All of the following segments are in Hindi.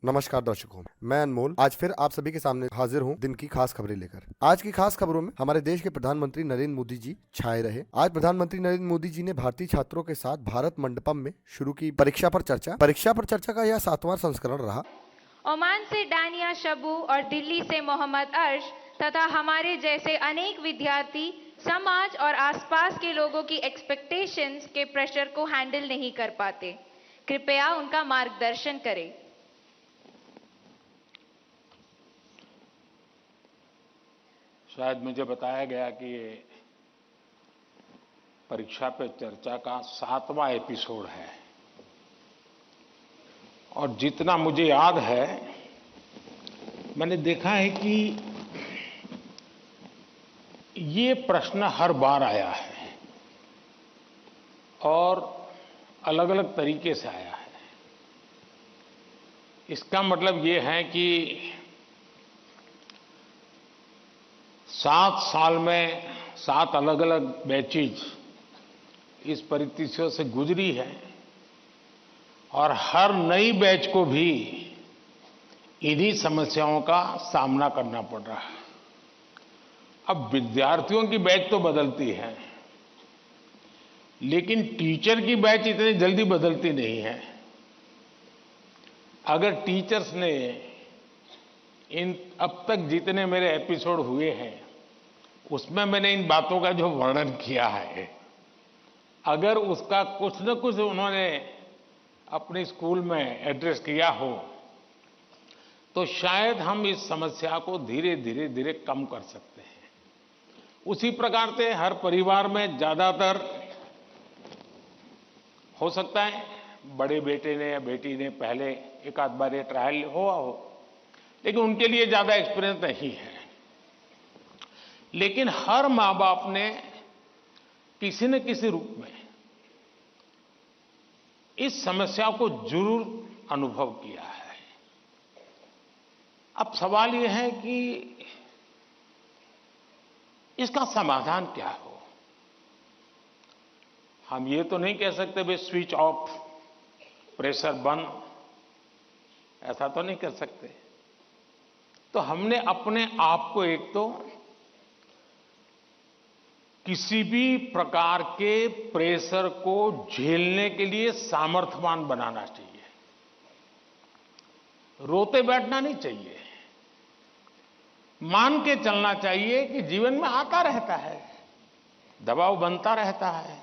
नमस्कार दर्शकों, मैं अनमोल आज फिर आप सभी के सामने हाजिर हूं दिन की खास खबरें लेकर। आज की खास खबरों में हमारे देश के प्रधानमंत्री नरेंद्र मोदी जी छाए रहे। आज प्रधानमंत्री नरेंद्र मोदी जी ने भारतीय छात्रों के साथ भारत मंडपम में शुरू की परीक्षा पर चर्चा का यह 7वां संस्करण रहा। ओमान से डानिया शबू और दिल्ली से मोहम्मद अर्श तथा हमारे जैसे अनेक विद्यार्थी समाज और आसपास के लोगों की एक्सपेक्टेशंस के प्रेशर को हैंडल नहीं कर पाते। कृपया उनका मार्गदर्शन करें। शायद मुझे बताया गया कि ये परीक्षा पे चर्चा का 7वां एपिसोड है और जितना मुझे याद है मैंने देखा है कि ये प्रश्न हर बार आया है और अलग अलग तरीके से आया है। इसका मतलब ये है कि 7 साल में 7 अलग अलग बैचेज इस परिस्थितियों से गुजरी है और हर नई बैच को भी इन्हीं समस्याओं का सामना करना पड़ रहा है। अब विद्यार्थियों की बैच तो बदलती है, लेकिन टीचर की बैच इतनी जल्दी बदलती नहीं है। अगर टीचर्स ने इन अब तक जितने मेरे एपिसोड हुए हैं उसमें मैंने इन बातों का जो वर्णन किया है, अगर उसका कुछ न कुछ उन्होंने अपने स्कूल में एड्रेस किया हो तो शायद हम इस समस्या को धीरे धीरे कम कर सकते हैं। उसी प्रकार से हर परिवार में ज्यादातर हो सकता है बड़े बेटे ने या बेटी ने पहले एक आध बार ये ट्रायल हुआ हो, लेकिन उनके लिए ज्यादा एक्सपीरियंस नहीं है। लेकिन हर मां बाप ने किसी न किसी रूप में इस समस्या को जरूर अनुभव किया है। अब सवाल यह है कि इसका समाधान क्या हो। हम ये तो नहीं कह सकते भाई स्विच ऑफ, प्रेशर बंद, ऐसा तो नहीं कर सकते। तो हमने अपने आप को एक तो किसी भी प्रकार के प्रेशर को झेलने के लिए सामर्थ्यवान बनाना चाहिए। रोते बैठना नहीं चाहिए, मान के चलना चाहिए कि जीवन में आता रहता है, दबाव बनता रहता है।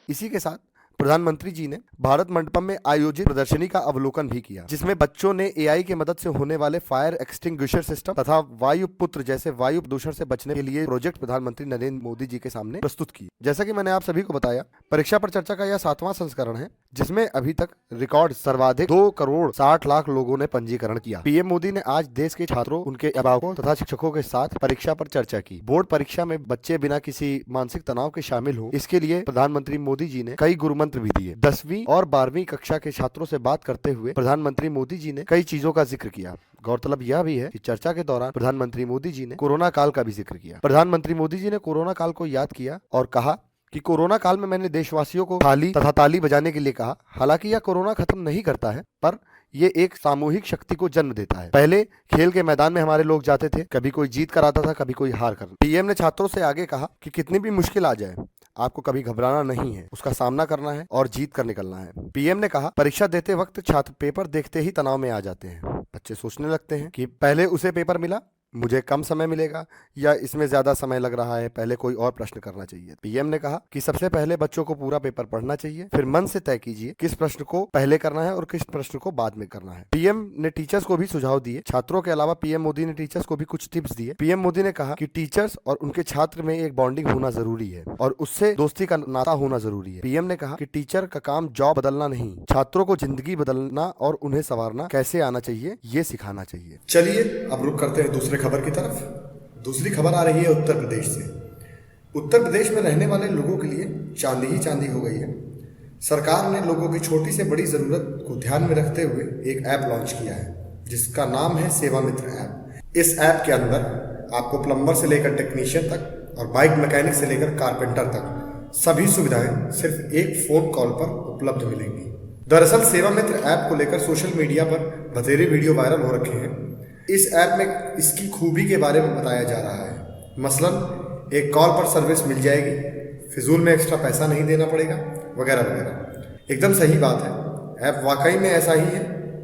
इसी के साथ प्रधानमंत्री जी ने भारत मंडपम में आयोजित प्रदर्शनी का अवलोकन भी किया, जिसमें बच्चों ने एआई की मदद से होने वाले फायर एक्सटिंग्विशर सिस्टम तथा वायु पुत्र जैसे वायु प्रदूषण से बचने के लिए प्रोजेक्ट प्रधानमंत्री नरेंद्र मोदी जी के सामने प्रस्तुत की। जैसा कि मैंने आप सभी को बताया, परीक्षा पर चर्चा का यह 7वां संस्करण है, जिसमें अभी तक रिकॉर्ड सर्वाधिक 2 करोड़ 60 लाख लोगों ने पंजीकरण किया। पीएम मोदी ने आज देश के छात्रों, उनके अभिभावकों तथा शिक्षकों के साथ परीक्षा पर चर्चा की। बोर्ड परीक्षा में बच्चे बिना किसी मानसिक तनाव के शामिल हो, इसके लिए प्रधानमंत्री मोदी जी ने कई गुरु मंत्र भी दिए। 10वीं और 12वीं कक्षा के छात्रों से बात करते हुए प्रधानमंत्री मोदी जी ने कई चीजों का जिक्र किया। गौरतलब यह भी है कि चर्चा के दौरान प्रधानमंत्री मोदी जी ने कोरोना काल का भी जिक्र किया। प्रधानमंत्री मोदी जी ने कोरोना काल को याद किया और कहा कि कोरोना काल में मैंने देशवासियों को थाली तथा ताली बजाने के लिए कहा। हालांकि यह कोरोना खत्म नहीं करता है, पर ये एक सामूहिक शक्ति को जन्म देता है। पहले खेल के मैदान में हमारे लोग जाते थे, कभी कोई जीत कर आता था, कभी कोई हार कर। पीएम ने छात्रों से आगे कहा कि कितनी भी मुश्किल आ जाए, आपको कभी घबराना नहीं है, उसका सामना करना है और जीत कर निकलना है। पीएम ने कहा, परीक्षा देते वक्त छात्र पेपर देखते ही तनाव में आ जाते हैं। बच्चे सोचने लगते हैं कि पहले उसे पेपर मिला, मुझे कम समय मिलेगा या इसमें ज्यादा समय लग रहा है, पहले कोई और प्रश्न करना चाहिए। पीएम ने कहा कि सबसे पहले बच्चों को पूरा पेपर पढ़ना चाहिए, फिर मन से तय कीजिए किस प्रश्न को पहले करना है और किस प्रश्न को बाद में करना है। पीएम ने टीचर्स को भी सुझाव दिए। छात्रों के अलावा पीएम मोदी ने टीचर्स को भी कुछ टिप्स दिए। पीएम मोदी ने कहा कि टीचर्स और उनके छात्र में एक बॉन्डिंग होना जरूरी है और उससे दोस्ती का नाता होना जरूरी है। पीएम ने कहा कि टीचर का काम जॉब बदलना नहीं, छात्रों को जिंदगी बदलना और उन्हें संवारना कैसे आना चाहिए, ये सिखाना चाहिए। चलिए अब रुक करते हैं दूसरे खबर की तरफ। दूसरी खबर आ रही है उत्तर प्रदेश से। उत्तर प्रदेश में रहने वाले लोगों के लिए चांदी ही चांदी हो गई है। सरकार ने लोगों की छोटी से बड़ी जरूरत को ध्यान में रखते हुए एक ऐप लॉन्च किया है, जिसका नाम है सेवा मित्र ऐप। इस ऐप के अंदर आपको प्लम्बर से लेकर टेक्नीशियन तक और बाइक मैकेनिक से लेकर कारपेंटर तक सभी सुविधाएं सिर्फ एक फोन कॉल पर उपलब्ध मिलेंगी। दरअसल सेवा मित्र ऐप को लेकर सोशल मीडिया पर बतेरे वीडियो वायरल हो रखे हैं। इस ऐप में इसकी खूबी के बारे में बताया जा रहा है। मसलन एक कॉल पर सर्विस मिल जाएगी, फिजूल में एक्स्ट्रा पैसा नहीं देना पड़ेगा, वगैरह वगैरह। एकदम सही बात है, ऐप वाकई में ऐसा ही है,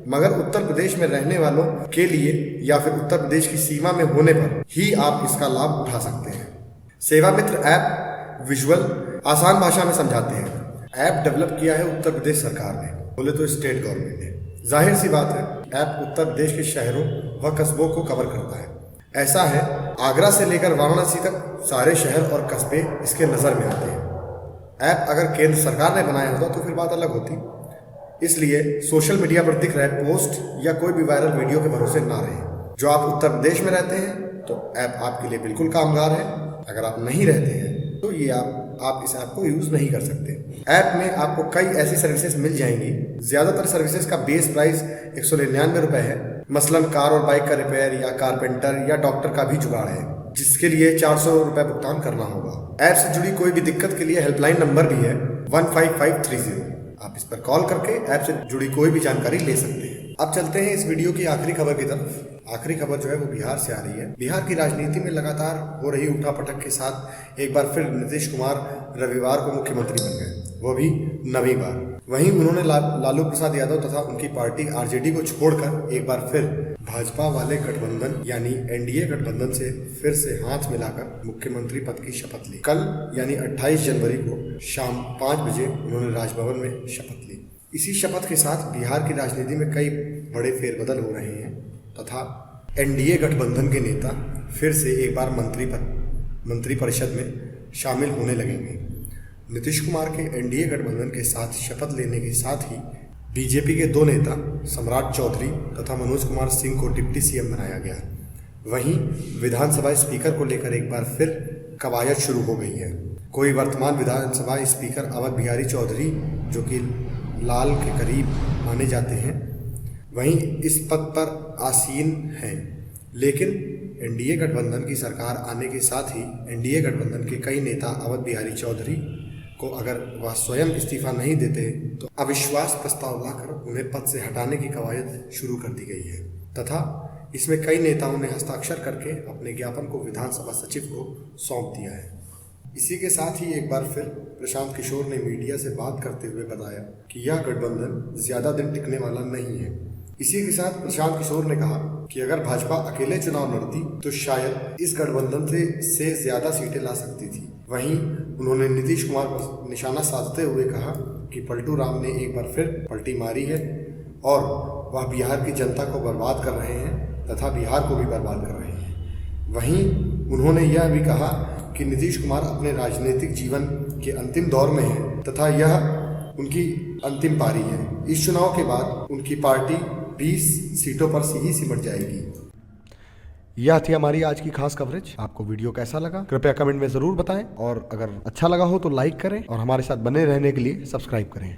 मगर उत्तर प्रदेश में रहने वालों के लिए या फिर उत्तर प्रदेश की सीमा में होने पर ही आप इसका लाभ उठा सकते हैं। सेवा मित्र ऐप विजुअल आसान भाषा में समझाते हैं। ऐप डेवलप किया है उत्तर प्रदेश सरकार ने, बोले तो स्टेट गवर्नमेंट ने। जाहिर सी बात है, ऐप उत्तर प्रदेश के शहरों व कस्बों को कवर करता है। ऐसा है, आगरा से लेकर वाराणसी तक सारे शहर और कस्बे इसके नज़र में आते हैं। ऐप अगर केंद्र सरकार ने बनाया होता तो फिर बात अलग होती। इसलिए सोशल मीडिया पर दिख रहे पोस्ट या कोई भी वायरल वीडियो के भरोसे ना रहें। जो आप उत्तर प्रदेश में रहते हैं तो ऐप आपके लिए बिल्कुल कामगार है। अगर आप नहीं रहते हैं तो ये आप इस ऐप को यूज़ नहीं कर सकते। ऐप में आपको कई ऐसी सर्विसेज मिल जाएंगी। ज़्यादातर सर्विसेज का बेस प्राइस 199 रुपये है। मसलन कार और बाइक का रिपेयर या कारपेंटर या डॉक्टर का भी जुगाड़ है, जिसके लिए 400 रुपये भुगतान करना होगा। ऐप से जुड़ी कोई भी दिक्कत के लिए हेल्पलाइन नंबर भी है 15530। आप इस पर कॉल करके ऐप से जुड़ी कोई भी जानकारी ले सकते हैं। अब चलते हैं इस वीडियो की आखिरी खबर की तरफ। आखिरी खबर जो है वो बिहार से आ रही है। बिहार की राजनीति में लगातार हो रही उठापटक के साथ एक बार फिर नीतीश कुमार रविवार को मुख्यमंत्री बन गए, वो भी 9वीं बार। वहीं उन्होंने लालू प्रसाद यादव तथा उनकी पार्टी आरजेडी को छोड़कर एक बार फिर भाजपा वाले गठबंधन यानी एनडीए गठबंधन से फिर से हाथ मिलाकर मुख्यमंत्री पद की शपथ ली। कल यानी 28 जनवरी को शाम 5 बजे उन्होंने राजभवन में शपथ ली। इसी शपथ के साथ बिहार की राजनीति में कई बड़े फेरबदल हो रहे हैं तथा एनडीए गठबंधन के नेता फिर से एक बार मंत्रिपरिषद में शामिल होने लगेंगे। नीतीश कुमार के एनडीए गठबंधन के साथ शपथ लेने के साथ ही बीजेपी के दो नेता सम्राट चौधरी तथा मनोज कुमार सिंह को डिप्टी सीएम बनाया गया। वहीं विधानसभा स्पीकर को लेकर एक बार फिर कवायद शुरू हो गई है। कोई वर्तमान विधानसभा स्पीकर अवध बिहारी चौधरी जो कि लाल के करीब माने जाते हैं, वहीं इस पद पर आसीन हैं। लेकिन एनडीए गठबंधन की सरकार आने के साथ ही एनडीए गठबंधन के कई नेता अवध बिहारी चौधरी को अगर वह स्वयं इस्तीफा नहीं देते तो अविश्वास प्रस्ताव लाकर उन्हें पद से हटाने की कवायद शुरू कर दी गई है तथा इसमें कई नेताओं ने हस्ताक्षर करके अपने ज्ञापन को विधानसभा सचिव को सौंप दिया है। इसी के साथ ही एक बार फिर प्रशांत किशोर ने मीडिया से बात करते हुए बताया कि यह गठबंधन ज़्यादा दिन टिकने वाला नहीं है। इसी के साथ प्रशांत किशोर ने कहा कि अगर भाजपा अकेले चुनाव लड़ती तो शायद इस गठबंधन से ज़्यादा सीटें ला सकती थी। वहीं उन्होंने नीतीश कुमार पर निशाना साधते हुए कहा कि पलटू राम ने एक बार फिर पलटी मारी है और वह बिहार की जनता को बर्बाद कर रहे हैं तथा बिहार को भी बर्बाद कर रहे हैं। वहीं उन्होंने यह भी कहा कि नीतीश कुमार अपने राजनीतिक जीवन के अंतिम दौर में हैं तथा यह उनकी अंतिम पारी है। इस चुनाव के बाद उनकी पार्टी 20 सीटों पर ही सिमट जाएगी। यह थी हमारी आज की खास कवरेज। आपको वीडियो कैसा लगा कृपया कमेंट में जरूर बताएं और अगर अच्छा लगा हो तो लाइक करें और हमारे साथ बने रहने के लिए सब्सक्राइब करें।